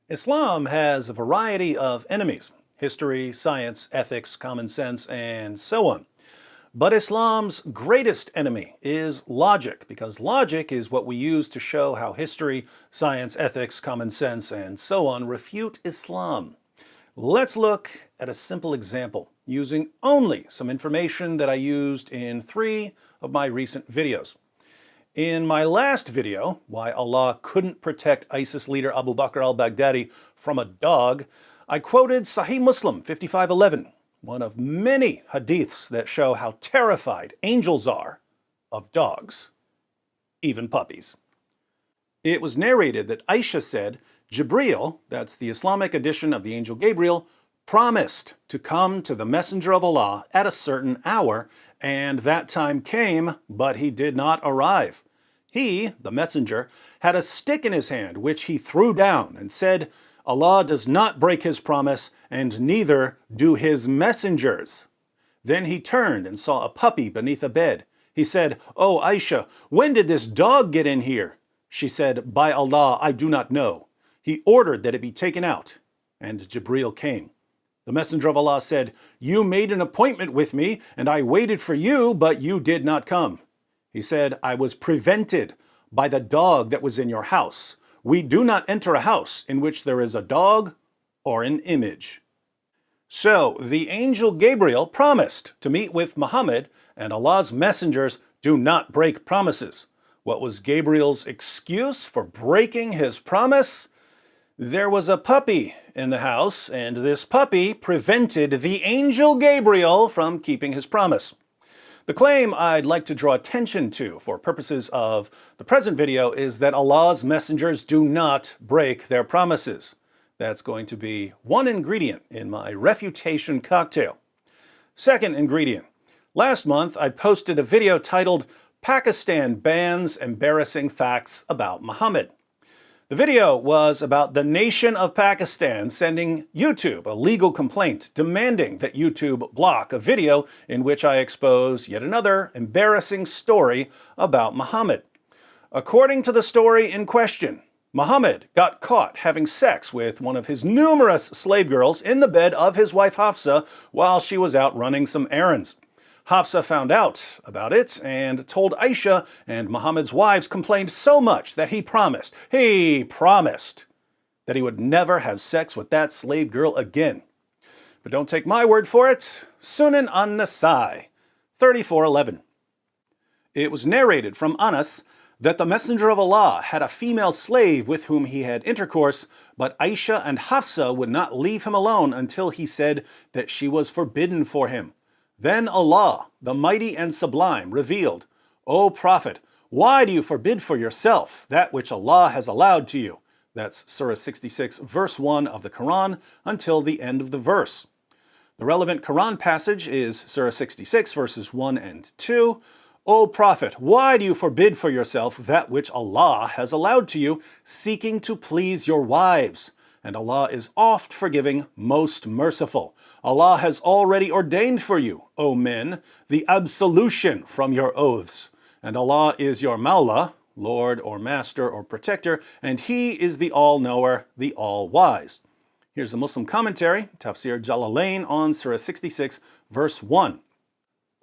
Islam has a variety of enemies: history, science, ethics, common sense, and so on. But Islam's greatest enemy is logic, because logic is what we use to show how history, science, ethics, common sense, and so on refute Islam. Let's look at a simple example using only some information that I used in 3 of my recent videos. In my last video, why Allah couldn't protect ISIS leader Abu Bakr al-Baghdadi from a dog, I quoted Sahih Muslim 5511, one of many hadiths that show how terrified angels are of dogs, even puppies. It was narrated that Aisha said Jibreel, that's the Islamic edition of the angel Gabriel, promised to come to the Messenger of Allah at a certain hour, and that time came, but he did not arrive. He, the messenger, had a stick in his hand, which he threw down and said, Allah does not break his promise, and neither do his messengers. Then he turned and saw a puppy beneath a bed. He said, "Oh, Aisha, when did this dog get in here?" She said, "By Allah, I do not know." He ordered that it be taken out, and Jibreel came. The Messenger of Allah said, "You made an appointment with me, and I waited for you, but you did not come." He said, "I was prevented by the dog that was in your house. We do not enter a house in which there is a dog or an image." So the angel Gabriel promised to meet with Muhammad, and Allah's messengers do not break promises. What was Gabriel's excuse for breaking his promise? There was a puppy in the house, and this puppy prevented the angel Gabriel from keeping his promise. The claim I'd like to draw attention to for purposes of the present video is that Allah's messengers do not break their promises. That's going to be one ingredient in my refutation cocktail. Second ingredient. Last month I posted a video titled "Pakistan Bans Embarrassing Facts About Muhammad." The video was about the nation of Pakistan sending YouTube a legal complaint demanding that YouTube block a video in which I expose yet another embarrassing story about Muhammad. According to the story in question, Muhammad got caught having sex with one of his numerous slave girls in the bed of his wife Hafsa while she was out running some errands. Hafsa found out about it and told Aisha, and Muhammad's wives complained so much that he promised that he would never have sex with that slave girl again. But don't take my word for it. Sunan an-Nasai 3411. It was narrated from Anas that the Messenger of Allah had a female slave with whom he had intercourse, but Aisha and Hafsa would not leave him alone until he said that she was forbidden for him. Then Allah, the Mighty and Sublime, revealed, "O Prophet, why do you forbid for yourself that which Allah has allowed to you?" That's Surah 66, verse 1 of the Quran, until the end of the verse. The relevant Quran passage is Surah 66, verses 1 and 2. "O Prophet, why do you forbid for yourself that which Allah has allowed to you, seeking to please your wives? And Allah is oft forgiving, most merciful. Allah has already ordained for you, O men, the absolution from your oaths. And Allah is your Mawla, Lord or Master or Protector, and He is the All-Knower, the All-Wise." Here's the Muslim commentary, Tafsir Jalalain on Surah 66, verse 1.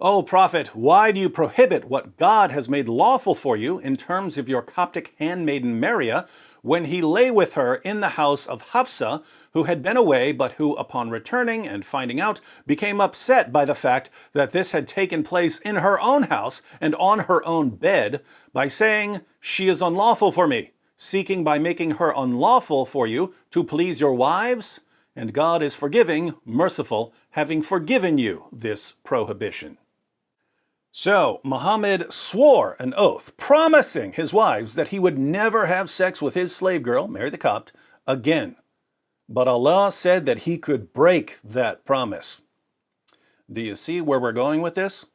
"O Prophet, why do you prohibit what God has made lawful for you in terms of your Coptic handmaiden Maria, when he lay with her in the house of Hafsa, who had been away, but who, upon returning and finding out, became upset by the fact that this had taken place in her own house and on her own bed, by saying, 'She is unlawful for me,' seeking by making her unlawful for you to please your wives? And God is forgiving, merciful, having forgiven you this prohibition." So Muhammad swore an oath, promising his wives that he would never have sex with his slave girl, Mary the Copt, again. But Allah said that he could break that promise. Do you see where we're going with this?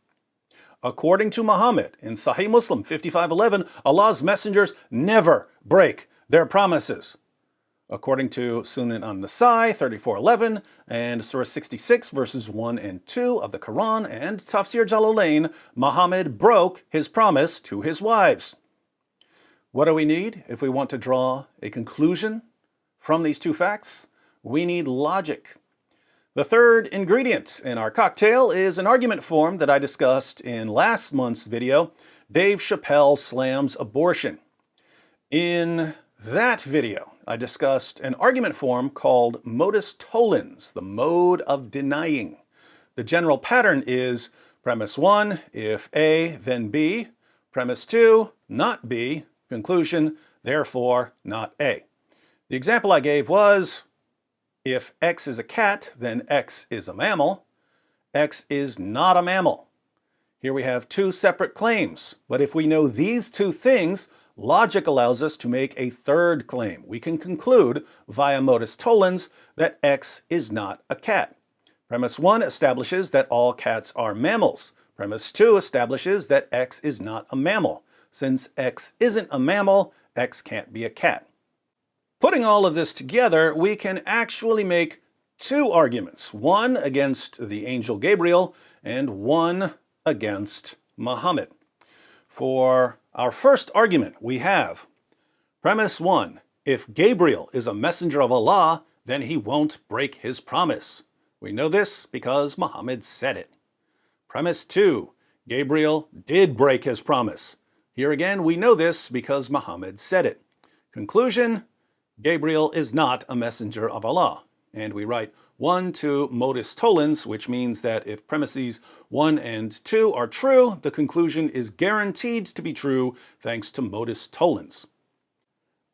According to Muhammad, in Sahih Muslim 5511, Allah's messengers never break their promises. According to Sunan an-Nasai 3411 and Surah 66 verses 1 and 2 of the Quran and Tafsir Jalalain, Muhammad broke his promise to his wives. What do we need if we want to draw a conclusion from these two facts? We need logic. The third ingredient in our cocktail is an argument form that I discussed in last month's video, Dave Chappelle Slams Abortion. In that video, I discussed an argument form called modus tollens, the mode of denying. The general pattern is premise 1, if A, then B. Premise 2, not B. Conclusion, therefore not A. The example I gave was, if X is a cat, then X is a mammal. X is not a mammal. Here we have two separate claims, but if we know these two things, logic allows us to make a third claim. We can conclude via modus tollens that X is not a cat. Premise 1 establishes that all cats are mammals. Premise 2 establishes that X is not a mammal. Since X isn't a mammal, X can't be a cat. Putting all of this together, we can actually make two arguments, one against the angel Gabriel and one against Muhammad. For our first argument, we have premise 1, if Gabriel is a messenger of Allah, then he won't break his promise. We know this because Muhammad said it. Premise 2, Gabriel did break his promise. Here again, we know this because Muhammad said it. Conclusion, Gabriel is not a messenger of Allah. And we write 1 to modus tollens, which means that if premises 1 and 2 are true, the conclusion is guaranteed to be true thanks to modus tollens.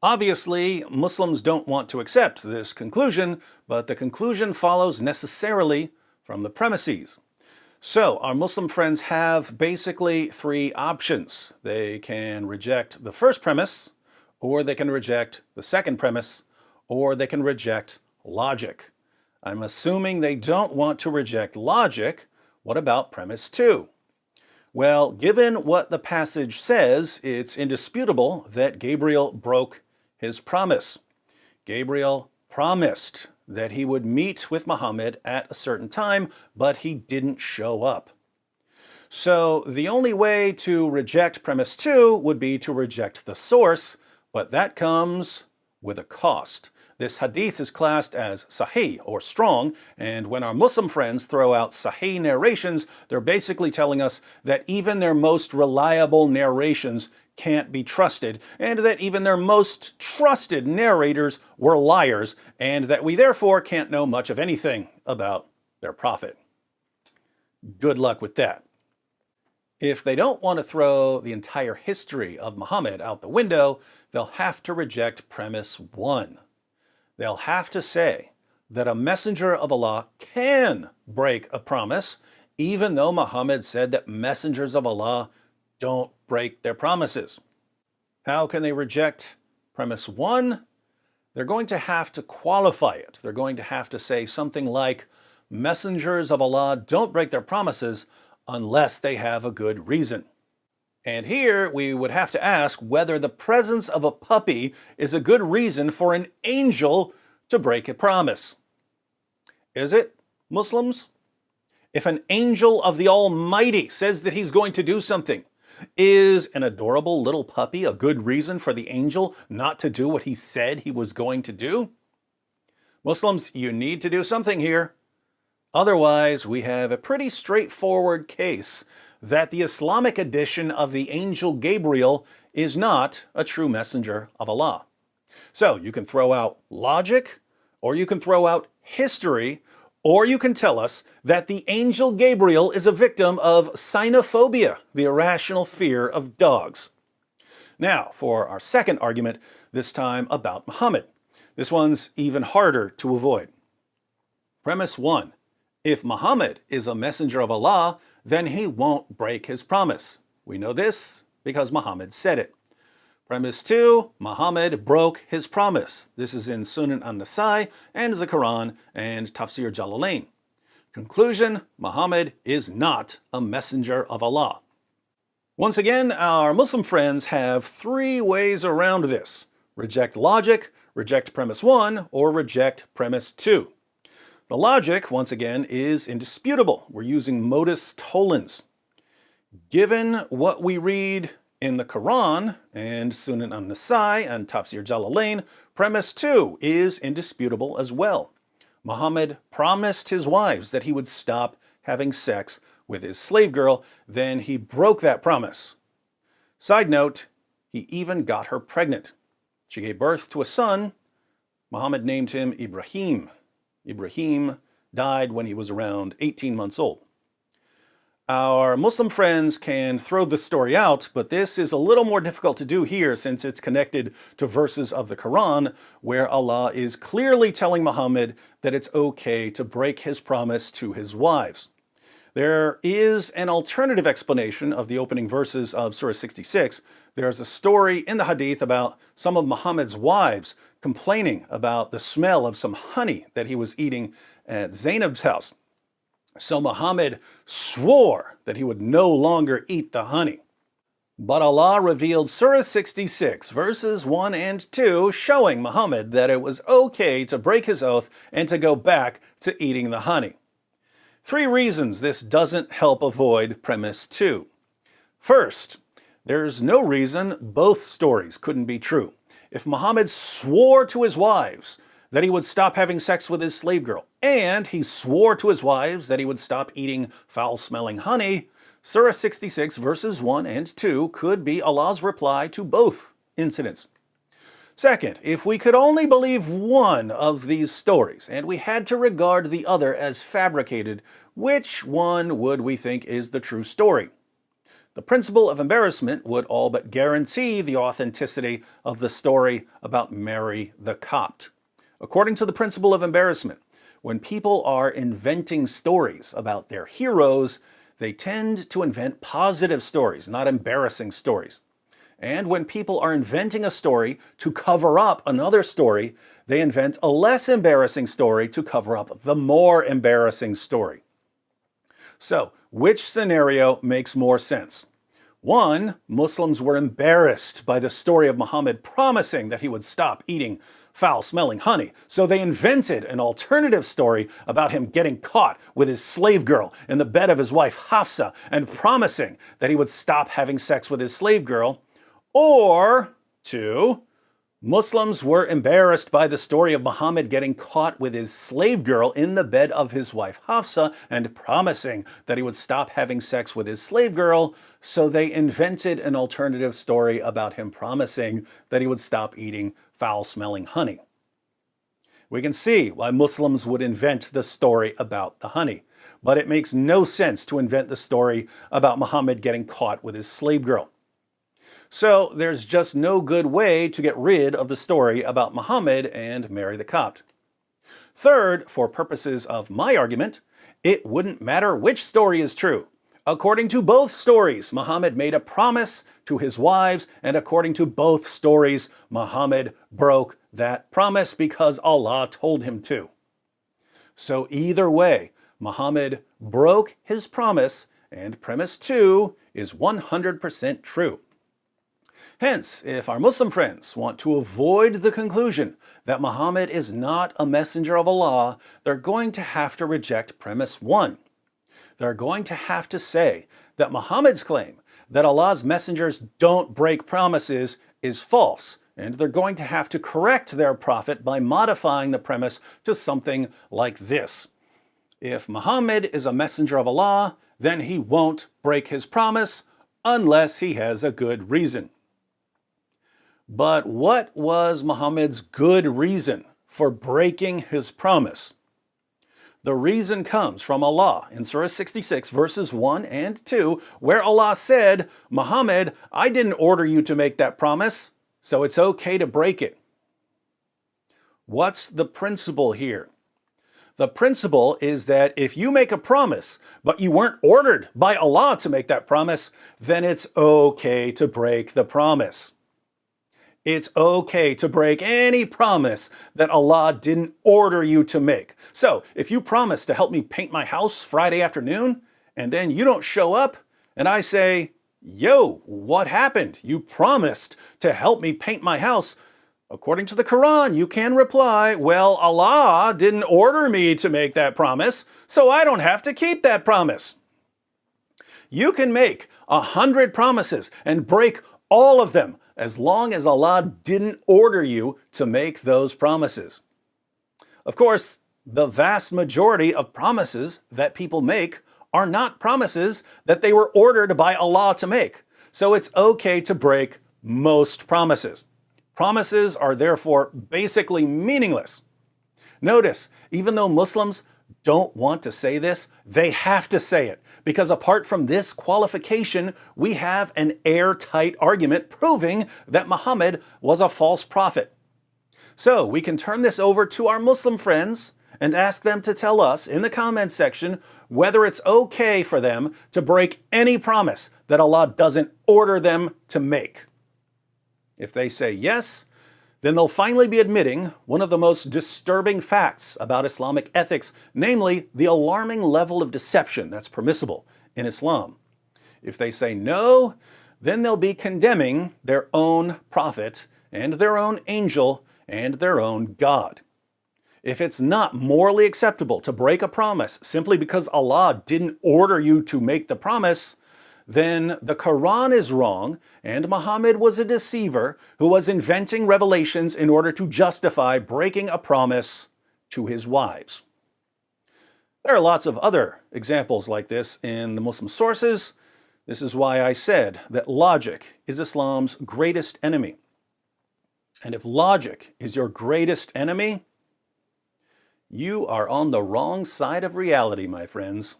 Obviously, Muslims don't want to accept this conclusion, but the conclusion follows necessarily from the premises. So our Muslim friends have basically three options. They can reject the first premise, or they can reject the second premise, or they can reject logic. I'm assuming they don't want to reject logic. What about premise 2? Well, given what the passage says, it's indisputable that Gabriel broke his promise. Gabriel promised that he would meet with Muhammad at a certain time, but he didn't show up. So the only way to reject premise 2 would be to reject the source, but that comes with a cost. This hadith is classed as sahih, or strong, and when our Muslim friends throw out sahih narrations, they're basically telling us that even their most reliable narrations can't be trusted, and that even their most trusted narrators were liars, and that we therefore can't know much of anything about their prophet. Good luck with that. If they don't want to throw the entire history of Muhammad out the window, they'll have to reject premise 1. They'll have to say that a messenger of Allah can break a promise, even though Muhammad said that messengers of Allah don't break their promises. How can they reject premise 1? They're going to have to qualify it. They're going to have to say something like, messengers of Allah don't break their promises unless they have a good reason. And here we would have to ask whether the presence of a puppy is a good reason for an angel to break a promise. Is it, Muslims? If an angel of the Almighty says that he's going to do something, is an adorable little puppy a good reason for the angel not to do what he said he was going to do? Muslims, you need to do something here. Otherwise, we have a pretty straightforward case that the Islamic edition of the angel Gabriel is not a true messenger of Allah. So you can throw out logic, or you can throw out history, or you can tell us that the angel Gabriel is a victim of cynophobia, the irrational fear of dogs. Now, for our second argument, this time about Muhammad. This one's even harder to avoid. Premise 1. If Muhammad is a messenger of Allah, then he won't break his promise. We know this because Muhammad said it. Premise 2, Muhammad broke his promise. This is in Sunan an-Nasai and the Quran and Tafsir Jalalain. Conclusion, Muhammad is not a messenger of Allah. Once again, our Muslim friends have three ways around this. Reject logic, reject premise 1, or reject premise 2. The logic, once again, is indisputable. We're using modus tollens. Given what we read In the Quran and Sunan an-Nasai and Tafsir Jalalain, premise 2 is indisputable as well. Muhammad promised his wives that he would stop having sex with his slave girl, then he broke that promise. Side note, he even got her pregnant. She gave birth to a son. Muhammad named him Ibrahim. Ibrahim died when he was around 18 months old. Our Muslim friends can throw the story out, but this is a little more difficult to do here since it's connected to verses of the Quran where Allah is clearly telling Muhammad that it's okay to break his promise to his wives. There is an alternative explanation of the opening verses of Surah 66. There's a story in the Hadith about some of Muhammad's wives complaining about the smell of some honey that he was eating at Zainab's house. So Muhammad swore that he would no longer eat the honey. But Allah revealed Surah 66, verses 1 and 2, showing Muhammad that it was okay to break his oath and to go back to eating the honey. 3 reasons this doesn't help avoid premise 2. First, there's no reason both stories couldn't be true. If Muhammad swore to his wives that he would stop having sex with his slave girl, and he swore to his wives that he would stop eating foul-smelling honey, Surah 66 verses 1 and 2 could be Allah's reply to both incidents. Second, if we could only believe one of these stories, and we had to regard the other as fabricated, which one would we think is the true story? The principle of embarrassment would all but guarantee the authenticity of the story about Mary the Copt. According to the principle of embarrassment, when people are inventing stories about their heroes, they tend to invent positive stories, not embarrassing stories. And when people are inventing a story to cover up another story, they invent a less embarrassing story to cover up the more embarrassing story. So, which scenario makes more sense? 1, Muslims were embarrassed by the story of Muhammad promising that he would stop eating foul-smelling honey, so they invented an alternative story about him getting caught with his slave girl in the bed of his wife Hafsa and promising that he would stop having sex with his slave girl. Or 2, Muslims were embarrassed by the story of Muhammad getting caught with his slave girl in the bed of his wife Hafsa and promising that he would stop having sex with his slave girl, so they invented an alternative story about him promising that he would stop eating foul-smelling honey. We can see why Muslims would invent the story about the honey, but it makes no sense to invent the story about Muhammad getting caught with his slave girl. So there's just no good way to get rid of the story about Muhammad and Mary the Copt. Third, for purposes of my argument, it wouldn't matter which story is true. According to both stories, Muhammad made a promise to his wives, and according to both stories, Muhammad broke that promise because Allah told him to. So either way, Muhammad broke his promise, and premise 2 is 100% true. Hence, if our Muslim friends want to avoid the conclusion that Muhammad is not a messenger of Allah, they're going to have to reject premise 1. They're going to have to say that Muhammad's claim that Allah's messengers don't break promises is false, and they're going to have to correct their prophet by modifying the premise to something like this. If Muhammad is a messenger of Allah, then he won't break his promise unless he has a good reason. But what was Muhammad's good reason for breaking his promise? The reason comes from Allah in Surah 66 verses 1 and 2, where Allah said, Muhammad, I didn't order you to make that promise, so it's okay to break it. What's the principle here? The principle is that if you make a promise, but you weren't ordered by Allah to make that promise, then it's okay to break the promise. It's okay to break any promise that Allah didn't order you to make. So, if you promise to help me paint my house Friday afternoon, and then you don't show up, and I say, yo, what happened? You promised to help me paint my house. According to the Quran, you can reply, well, Allah didn't order me to make that promise, so I don't have to keep that promise. You can make 100 promises and break all of them, as long as Allah didn't order you to make those promises. Of course, the vast majority of promises that people make are not promises that they were ordered by Allah to make. So it's okay to break most promises. Promises are therefore basically meaningless. Notice, even though Muslims don't want to say this, they have to say it, because apart from this qualification, we have an airtight argument proving that Muhammad was a false prophet. So we can turn this over to our Muslim friends and ask them to tell us in the comments section whether it's okay for them to break any promise that Allah doesn't order them to make. If they say yes, then they'll finally be admitting one of the most disturbing facts about Islamic ethics, namely the alarming level of deception that's permissible in Islam. If they say no, then they'll be condemning their own prophet and their own angel and their own God. If it's not morally acceptable to break a promise simply because Allah didn't order you to make the promise, then the Quran is wrong and Muhammad was a deceiver who was inventing revelations in order to justify breaking a promise to his wives. There are lots of other examples like this in the Muslim sources. This is why I said that logic is Islam's greatest enemy. And if logic is your greatest enemy, you are on the wrong side of reality, my friends.